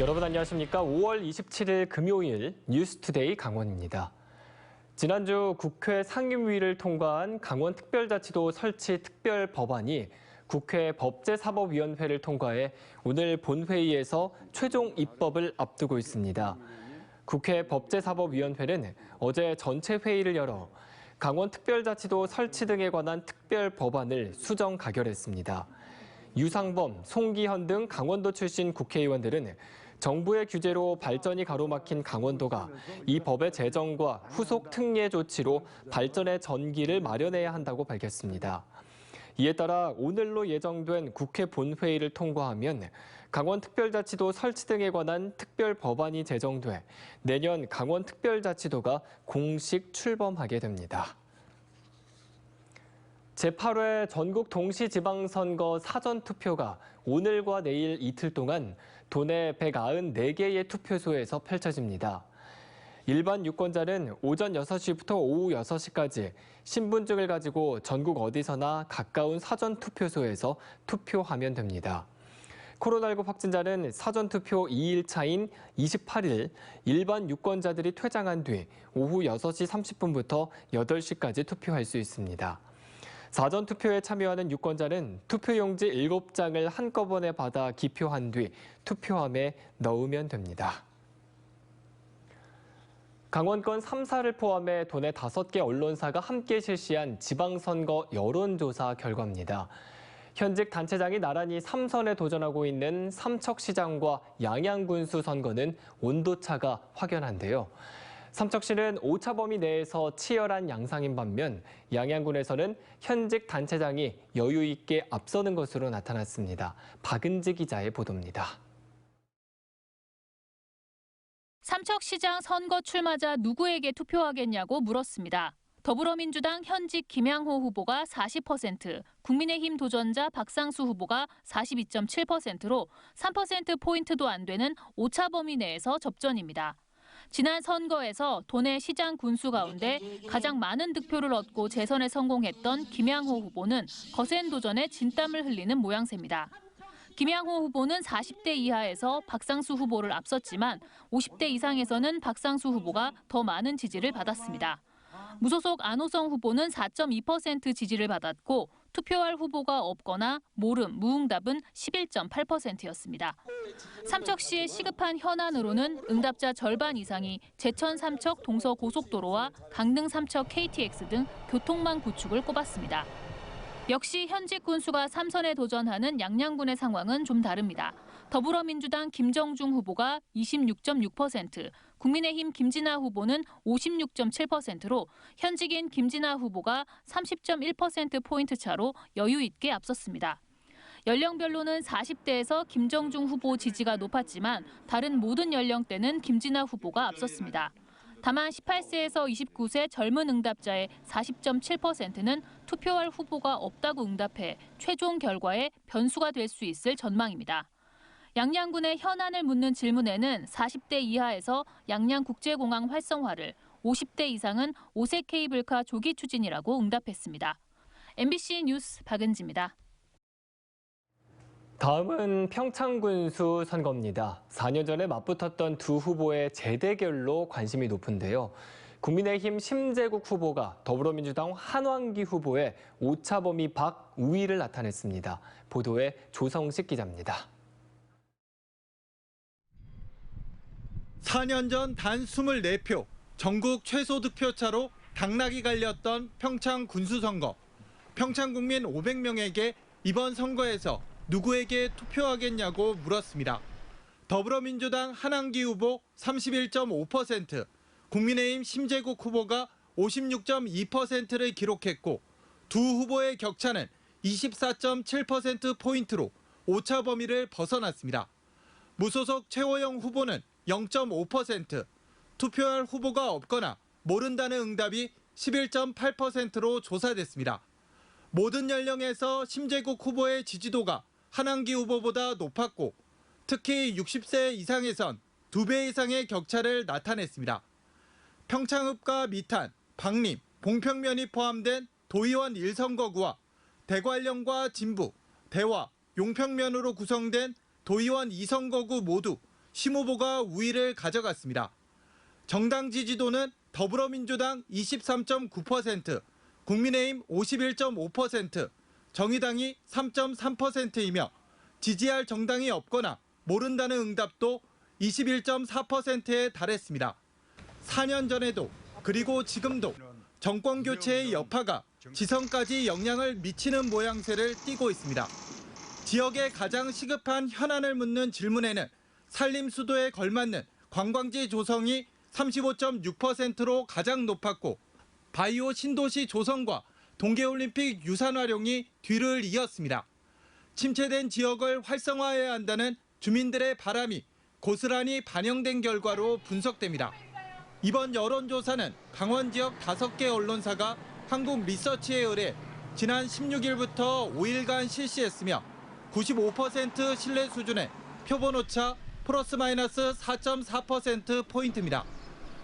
여러분 안녕하십니까? 5월 27일 금요일 뉴스투데이 강원입니다. 지난주 국회 상임위를 통과한 강원특별자치도 설치 특별법안이 국회 법제사법위원회를 통과해 오늘 본회의에서 최종 입법을 앞두고 있습니다. 국회 법제사법위원회는 어제 전체 회의를 열어 강원특별자치도 설치 등에 관한 특별법안을 수정 가결했습니다. 유상범, 송기현 등 강원도 출신 국회의원들은 정부의 규제로 발전이 가로막힌 강원도가 이 법의 제정과 후속 특례 조치로 발전의 전기를 마련해야 한다고 밝혔습니다. 이에 따라 오늘로 예정된 국회 본회의를 통과하면 강원특별자치도 설치 등에 관한 특별법안이 제정돼 내년 강원특별자치도가 공식 출범하게 됩니다. 제8회 전국 동시지방선거 사전투표가 오늘과 내일 이틀 동안 도내 194개의 투표소에서 펼쳐집니다. 일반 유권자는 오전 6시부터 오후 6시까지 신분증을 가지고 전국 어디서나 가까운 사전투표소에서 투표하면 됩니다. 코로나19 확진자는 사전투표 2일 차인 28일 일반 유권자들이 퇴장한 뒤 오후 6시 30분부터 8시까지 투표할 수 있습니다. 사전투표에 참여하는 유권자는 투표용지 7장을 한꺼번에 받아 기표한 뒤 투표함에 넣으면 됩니다. 강원권 3사를 포함해 도내 5개 언론사가 함께 실시한 지방선거 여론조사 결과입니다. 현직 단체장이 나란히 3선에 도전하고 있는 삼척시장과 양양군수 선거는 온도차가 확연한데요. 삼척시는 오차범위 내에서 치열한 양상인 반면 양양군에서는 현직 단체장이 여유 있게 앞서는 것으로 나타났습니다. 박은지 기자의 보도입니다. 삼척시장 선거 출마자 누구에게 투표하겠냐고 물었습니다. 더불어민주당 현직 김양호 후보가 40%, 국민의힘 도전자 박상수 후보가 42.7%로 3%포인트도 안 되는 오차범위 내에서 접전입니다. 지난 선거에서 도내 시장 군수 가운데 가장 많은 득표를 얻고 재선에 성공했던 김양호 후보는 거센 도전에 진땀을 흘리는 모양새입니다. 김양호 후보는 40대 이하에서 박상수 후보를 앞섰지만 50대 이상에서는 박상수 후보가 더 많은 지지를 받았습니다. 무소속 안호성 후보는 4.2% 지지를 받았고 투표할 후보가 없거나 모름, 무응답은 11.8%였습니다. 삼척시의 시급한 현안으로는 응답자 절반 이상이 제천 삼척 동서고속도로와 강릉 삼척 KTX 등 교통망 구축을 꼽았습니다. 역시 현직 군수가 3선에 도전하는 양양군의 상황은 좀 다릅니다. 더불어민주당 김정중 후보가 26.6%, 국민의힘 김진아 후보는 56.7%로 현직인 김진아 후보가 30.1%포인트 차로 여유 있게 앞섰습니다. 연령별로는 40대에서 김정중 후보 지지가 높았지만 다른 모든 연령대는 김진아 후보가 앞섰습니다. 다만 18세에서 29세 젊은 응답자의 40.7%는 투표할 후보가 없다고 응답해 최종 결과에 변수가 될 수 있을 전망입니다. 양양군의 현안을 묻는 질문에는 40대 이하에서 양양국제공항 활성화를, 50대 이상은 오색 케이블카 조기 추진이라고 응답했습니다. MBC 뉴스 박은지입니다. 다음은 평창군수 선거입니다. 4년 전에 맞붙었던 두 후보의 재대결로 관심이 높은데요. 국민의힘 심재국 후보가 더불어민주당 한왕기 후보의 오차범위 밖 우위를 나타냈습니다. 보도에 조성식 기자입니다. 4년 전 단 24표, 전국 최소 득표차로 당락이 갈렸던 평창 군수선거. 평창 국민 500명에게 이번 선거에서 누구에게 투표하겠냐고 물었습니다. 더불어민주당 한왕기 후보 31.5%, 국민의힘 심재국 후보가 56.2%를 기록했고 두 후보의 격차는 24.7%포인트로 오차 범위를 벗어났습니다. 무소속 최호영 후보는 0.5%, 투표할 후보가 없거나 모른다는 응답이 11.8%로 조사됐습니다. 모든 연령에서 심재국 후보의 지지도가 한왕기 후보보다 높았고 특히 60세 이상에선 2배 이상의 격차를 나타냈습니다. 평창읍과 미탄, 박림, 봉평면이 포함된 도의원 1선거구와 대관령과 진부, 대화, 용평면으로 구성된 도의원 2선거구 모두 심 후보가 우위를 가져갔습니다. 정당 지지도는 더불어민주당 23.9%, 국민의힘 51.5%, 정의당이 3.3%이며 지지할 정당이 없거나 모른다는 응답도 21.4%에 달했습니다. 4년 전에도 그리고 지금도 정권 교체의 여파가 지선까지 영향을 미치는 모양새를 띠고 있습니다. 지역에 가장 시급한 현안을 묻는 질문에는 산림 수도에 걸맞는 관광지 조성이 35.6%로 가장 높았고 바이오 신도시 조성과 동계올림픽 유산 활용이 뒤를 이었습니다. 침체된 지역을 활성화해야 한다는 주민들의 바람이 고스란히 반영된 결과로 분석됩니다. 이번 여론조사는 강원 지역 5개 언론사가 한국 리서치에 의뢰 지난 16일부터 5일간 실시했으며 95% 신뢰 수준의 표본 오차 플러스 마이너스 4.4%포인트입니다.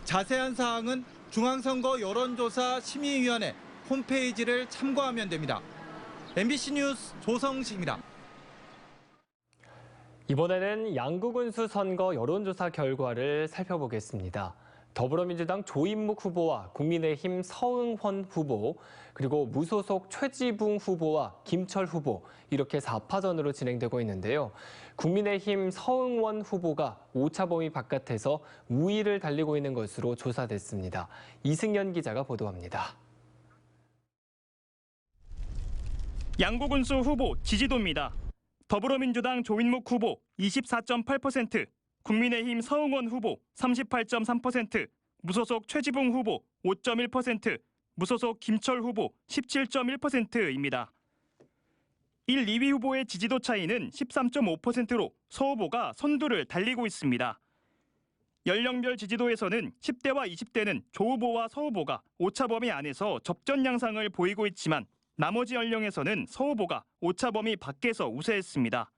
자세한 사항은 중앙선거 여론조사 심의위원회 홈페이지를 참고하면 됩니다. MBC 뉴스 조성식입니다. 이번에는 양구군수 선거 여론조사 결과를 살펴보겠습니다. 더불어민주당 조인묵 후보와 국민의힘 서응헌 후보, 그리고 무소속 최지붕 후보와 김철 후보 이렇게 4파전으로 진행되고 있는데요. 국민의힘 서응원 후보가 오차 범위 바깥에서 우위를 달리고 있는 것으로 조사됐습니다. 이승연 기자가 보도합니다. 양구군수 후보 지지도입니다. 더불어민주당 조인묵 후보 24.8%, 국민의힘 서응원 후보 38.3%, 무소속 최지붕 후보 5.1%, 무소속 김철 후보 17.1%입니다. 1, 2위 후보의 지지도 차이는 13.5%로 서 후보가 선두를 달리고 있습니다. 연령별 지지도에서는 10대와 20대는 조 후보와 서 후보가 오차 범위 안에서 접전 양상을 보이고 있지만 나머지 연령에서는 서 후보가 오차 범위 밖에서 우세했습니다.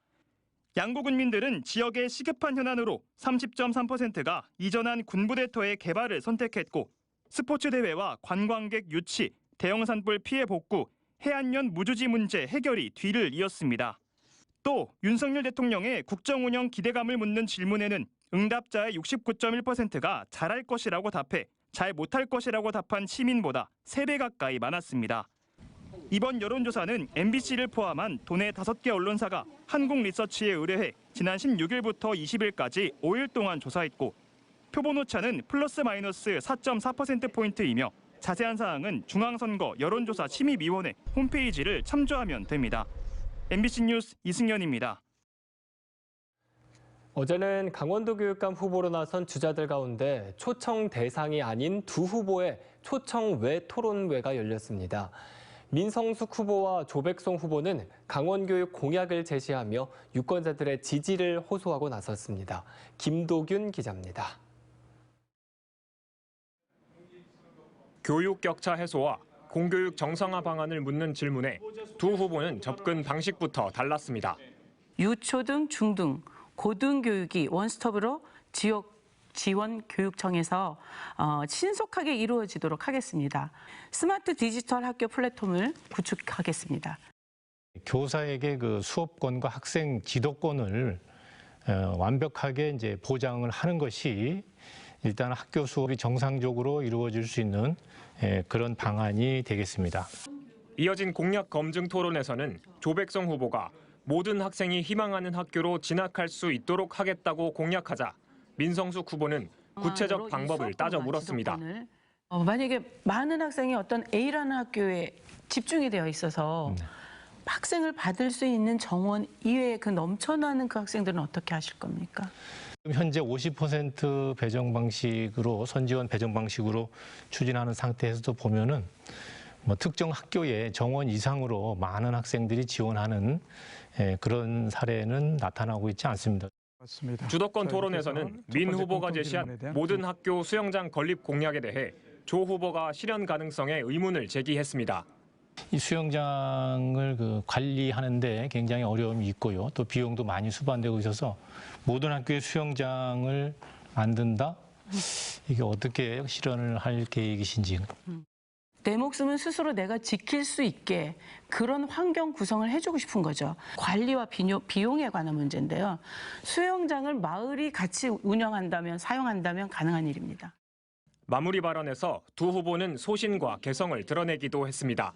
양구 군민들은 지역의 시급한 현안으로 30.3%가 이전한 군부대터의 개발을 선택했고 스포츠 대회와 관광객 유치, 대형 산불 피해 복구, 해안연 무주지 문제 해결이 뒤를 이었습니다. 또 윤석열 대통령의 국정 운영 기대감을 묻는 질문에는 응답자의 69.1%가 잘할 것이라고 답해 잘 못할 것이라고 답한 시민보다 3배 가까이 많았습니다. 이번 여론조사는 MBC를 포함한 도내 5개 언론사가 한국리서치에 의뢰해 지난 16일부터 20일까지 5일 동안 조사했고 표본 오차는 플러스 마이너스 4.4%포인트이며 자세한 사항은 중앙선거 여론조사 심의위원회 홈페이지를 참조하면 됩니다. MBC 뉴스 이승연입니다. 어제는 강원도 교육감 후보로 나선 주자들 가운데 초청 대상이 아닌 두 후보의 초청 외 토론회가 열렸습니다. 민성숙 후보와 조백송 후보는 강원교육 공약을 제시하며 유권자들의 지지를 호소하고 나섰습니다. 김도균 기자입니다. 교육 격차 해소와 공교육 정상화 방안을 묻는 질문에 두 후보는 접근 방식부터 달랐습니다. 유초등, 중등, 고등교육이 원스톱으로 지역 지원 교육청에서 신속하게 이루어지도록 하겠습니다. 스마트 디지털 학교 플랫폼을 구축하겠습니다. 교사에게 그 수업권과 학생 지도권을 완벽하게 이제 보장을 하는 것이 일단 학교 수업이 정상적으로 이루어질 수 있는 그런 방안이 되겠습니다. 이어진 공약 검증 토론에서는 조백성 후보가 모든 학생이 희망하는 학교로 진학할 수 있도록 하겠다고 공약하자 민성숙 후보는 구체적 방법을 따져 물었습니다. 만약에 많은 학생이 어떤 A라는 학교에 집중이 되어 있어서 학생을 받을 수 있는 정원 이외에 그 넘쳐나는 그 학생들은 어떻게 하실 겁니까? 현재 50% 배정 방식으로 선지원 배정 방식으로 추진하는 상태에서도 보면은 뭐 특정 학교에 정원 이상으로 많은 학생들이 지원하는 그런 사례는 나타나고 있지 않습니다. 주도권 토론에서는 민 후보가 제시한 모든 학교 수영장 건립 공약에 대해 조 후보가 실현 가능성에 의문을 제기했습니다. 이 수영장을 관리하는데 굉장히 어려움이 있고요. 또 비용도 많이 수반되고 있어서 모든 학교에 수영장을 만든다? 이게 어떻게 실현을 할 계획이신지. 내 목숨은 스스로 내가 지킬 수 있게 그런 환경 구성을 해주고 싶은 거죠. 관리와 비용에 관한 문제인데요. 수영장을 마을이 같이 운영한다면, 사용한다면 가능한 일입니다. 마무리 발언에서 두 후보는 소신과 개성을 드러내기도 했습니다.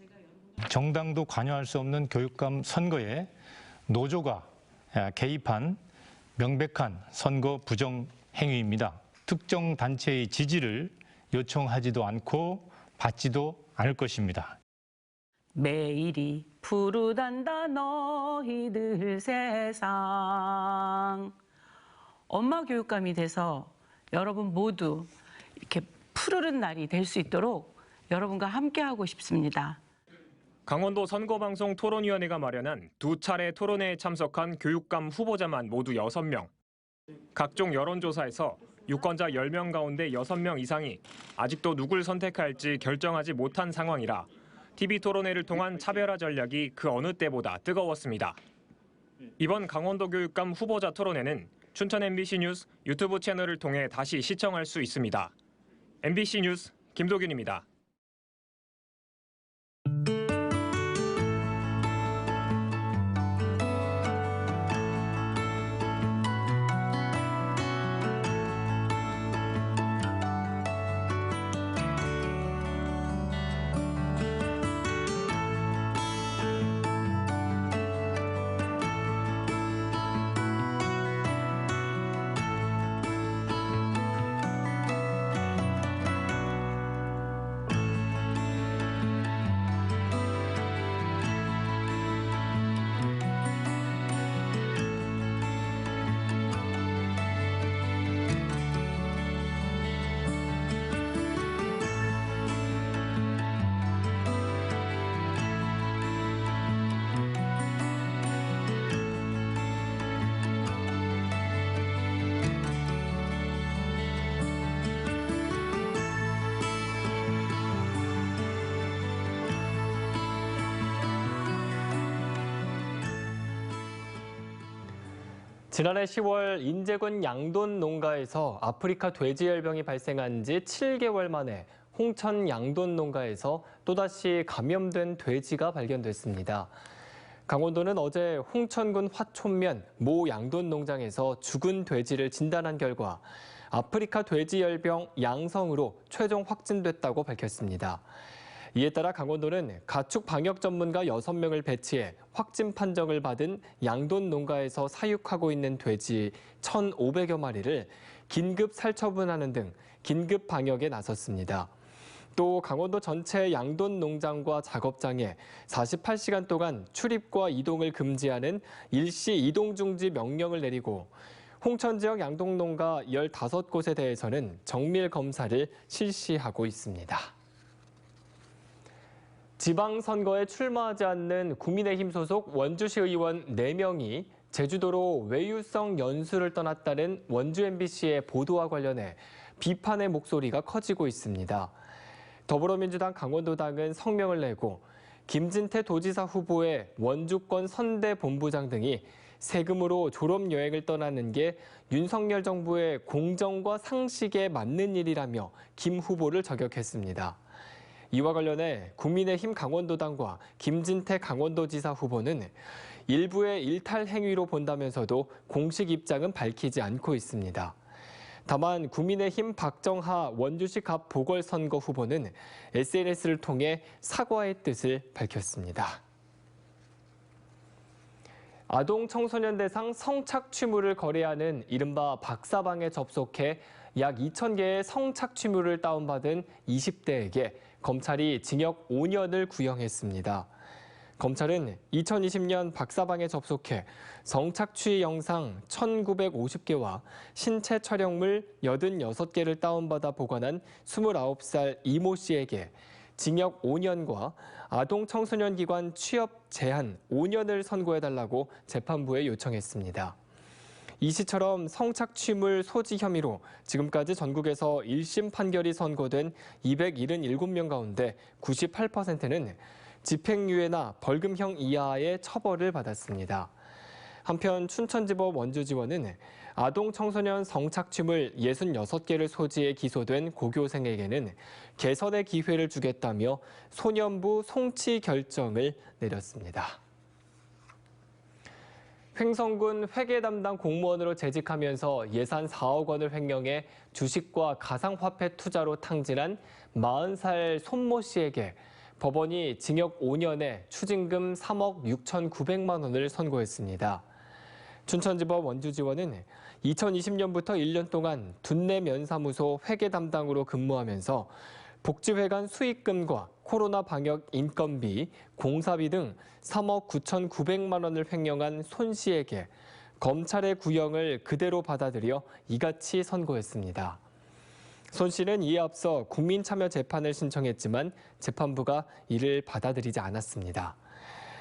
정당도 관여할 수 없는 교육감 선거에 노조가 개입한 명백한 선거 부정 행위입니다. 특정 단체의 지지를 요청하지도 않고 받지도 않을 것입니다. 매일이 푸르단다 너희들 세상. 엄마 교육감이 돼서 여러분 모두 이렇게 푸르른 날이 될 수 있도록 여러분과 함께하고 싶습니다. 강원도 선거방송 토론위원회가 마련한 두 차례 토론회에 참석한 교육감 후보자만 모두 6명. 각종 여론조사에서 유권자 10명 가운데 6명 이상이 아직도 누굴 선택할지 결정하지 못한 상황이라 TV 토론회를 통한 차별화 전략이 그 어느 때보다 뜨거웠습니다. 이번 강원도 교육감 후보자 토론회는 춘천 MBC 뉴스 유튜브 채널을 통해 다시 시청할 수 있습니다. MBC 뉴스 김도균입니다. 지난해 10월 인제군 양돈 농가에서 아프리카 돼지열병이 발생한 지 7개월 만에 홍천 양돈 농가에서 또다시 감염된 돼지가 발견됐습니다. 강원도는 어제 홍천군 화촌면 모 양돈 농장에서 죽은 돼지를 진단한 결과 아프리카 돼지열병 양성으로 최종 확진됐다고 밝혔습니다. 이에 따라 강원도는 가축 방역 전문가 6명을 배치해 확진 판정을 받은 양돈 농가에서 사육하고 있는 돼지 1,500여 마리를 긴급 살처분하는 등 긴급 방역에 나섰습니다. 또 강원도 전체 양돈 농장과 작업장에 48시간 동안 출입과 이동을 금지하는 일시 이동 중지 명령을 내리고 홍천 지역 양돈 농가 15곳에 대해서는 정밀 검사를 실시하고 있습니다. 지방선거에 출마하지 않는 국민의힘 소속 원주시 의원 4명이 제주도로 외유성 연수를 떠났다는 원주 MBC의 보도와 관련해 비판의 목소리가 커지고 있습니다. 더불어민주당 강원도당은 성명을 내고 김진태 도지사 후보의 원주권 선대본부장 등이 세금으로 졸업여행을 떠나는 게 윤석열 정부의 공정과 상식에 맞는 일이라며 김 후보를 저격했습니다. 이와 관련해 국민의힘 강원도당과 김진태 강원도지사 후보는 일부의 일탈 행위로 본다면서도 공식 입장은 밝히지 않고 있습니다. 다만 국민의힘 박정하 원주시 갑 보궐선거 후보는 SNS를 통해 사과의 뜻을 밝혔습니다. 아동 청소년 대상 성착취물을 거래하는 이른바 박사방에 접속해 약 2,000개의 성착취물을 다운받은 20대에게 검찰이 징역 5년을 구형했습니다. 검찰은 2020년 박사방에 접속해 성착취 영상 1,950개와 신체 촬영물 86개를 다운받아 보관한 29살 이모 씨에게 징역 5년과 아동 청소년 기관 취업 제한 5년을 선고해달라고 재판부에 요청했습니다. 이 씨처럼 성착취물 소지 혐의로 지금까지 전국에서 1심 판결이 선고된 277명 가운데 98%는 집행유예나 벌금형 이하의 처벌을 받았습니다. 한편 춘천지법 원주지원은 아동 청소년 성착취물 66개를 소지해 기소된 고교생에게는 개선의 기회를 주겠다며 소년부 송치 결정을 내렸습니다. 횡성군 회계 담당 공무원으로 재직하면서 예산 4억 원을 횡령해 주식과 가상화폐 투자로 탕진한 40살 손모 씨에게 법원이 징역 5년에 추징금 3억 6,900만 원을 선고했습니다. 춘천지법 원주지원은 2020년부터 1년 동안 둔내 면사무소 회계 담당으로 근무하면서 복지회관 수익금과 코로나 방역 인건비, 공사비 등 3억 9,900만 원을 횡령한 손 씨에게 검찰의 구형을 그대로 받아들여 이같이 선고했습니다. 손 씨는 이에 앞서 국민참여재판을 신청했지만 재판부가 이를 받아들이지 않았습니다.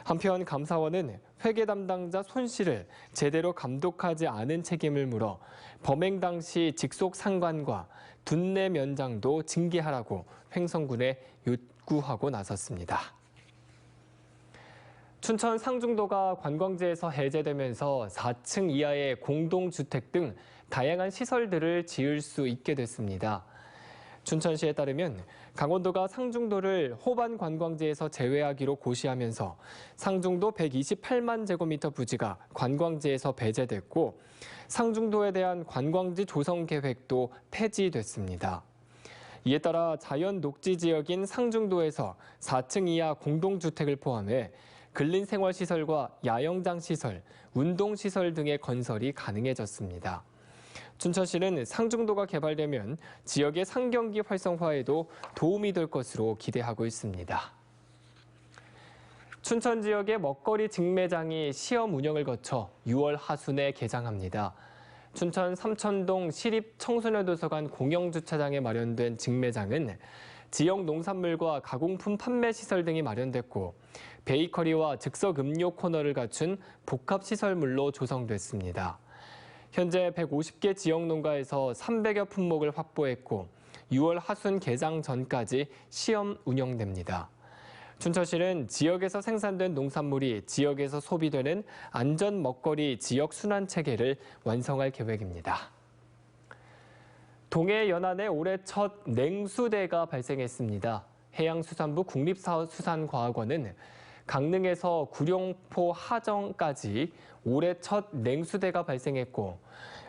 한편 감사원은 회계 담당자 손 씨를 제대로 감독하지 않은 책임을 물어 범행 당시 직속 상관과 둔내 면장도 징계하라고 횡성군에 요구하고 나섰습니다. 춘천 상중도가 관광지에서 해제되면서 4층 이하의 공동주택 등 다양한 시설들을 지을 수 있게 됐습니다. 춘천시에 따르면 강원도가 상중도를 호반 관광지에서 제외하기로 고시하면서 상중도 128만 제곱미터 부지가 관광지에서 배제됐고 상중도에 대한 관광지 조성 계획도 폐지됐습니다. 이에 따라 자연 녹지 지역인 상중도에서 4층 이하 공동주택을 포함해 근린생활시설과 야영장시설, 운동시설 등의 건설이 가능해졌습니다. 춘천시는 상중도가 개발되면 지역의 상경기 활성화에도 도움이 될 것으로 기대하고 있습니다. 춘천 지역의 먹거리 직매장이 시험 운영을 거쳐 6월 하순에 개장합니다. 춘천 삼천동 시립청소년도서관 공영주차장에 마련된 직매장은 지역 농산물과 가공품 판매 시설 등이 마련됐고 베이커리와 즉석 음료 코너를 갖춘 복합시설물로 조성됐습니다. 현재 150개 지역 농가에서 300여 품목을 확보했고 6월 하순 개장 전까지 시험 운영됩니다. 춘천시는 지역에서 생산된 농산물이 지역에서 소비되는 안전 먹거리 지역 순환 체계를 완성할 계획입니다. 동해 연안에 올해 첫 냉수대가 발생했습니다. 해양수산부 국립수산과학원은 강릉에서 구룡포 하정까지 올해 첫 냉수대가 발생했고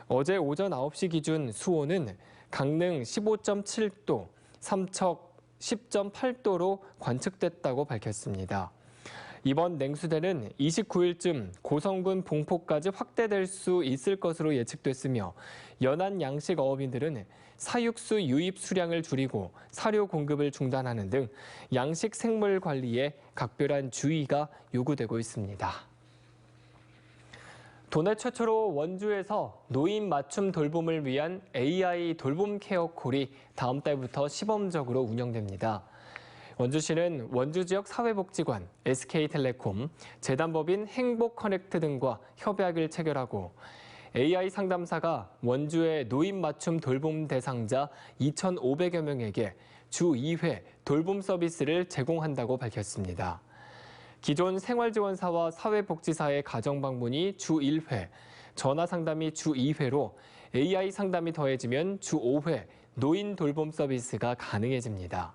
어제 오전 9시 기준 수온은 강릉 15.7도, 삼척 10.8도로 관측됐다고 밝혔습니다. 이번 냉수대는 29일쯤 고성군 봉포까지 확대될 수 있을 것으로 예측됐으며 연안 양식 어업인들은 사육수 유입 수량을 줄이고 사료 공급을 중단하는 등 양식 생물 관리에 각별한 주의가 요구되고 있습니다. 도내 최초로 원주에서 노인 맞춤 돌봄을 위한 AI 돌봄 케어콜이 다음 달부터 시범적으로 운영됩니다. 원주시는 원주 지역 사회복지관, SK텔레콤, 재단법인 행복커넥트 등과 협약을 체결하고 AI 상담사가 원주의 노인 맞춤 돌봄 대상자 2,500여 명에게 주 2회 돌봄 서비스를 제공한다고 밝혔습니다. 기존 생활지원사와 사회복지사의 가정방문이 주 1회, 전화상담이 주 2회로 AI 상담이 더해지면 주 5회 노인 돌봄 서비스가 가능해집니다.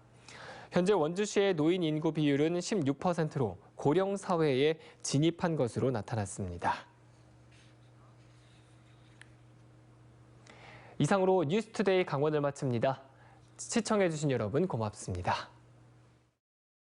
현재 원주시의 노인 인구 비율은 16%로 고령 사회에 진입한 것으로 나타났습니다. 이상으로 뉴스투데이 강원을 마칩니다. 시청해주신 여러분 고맙습니다.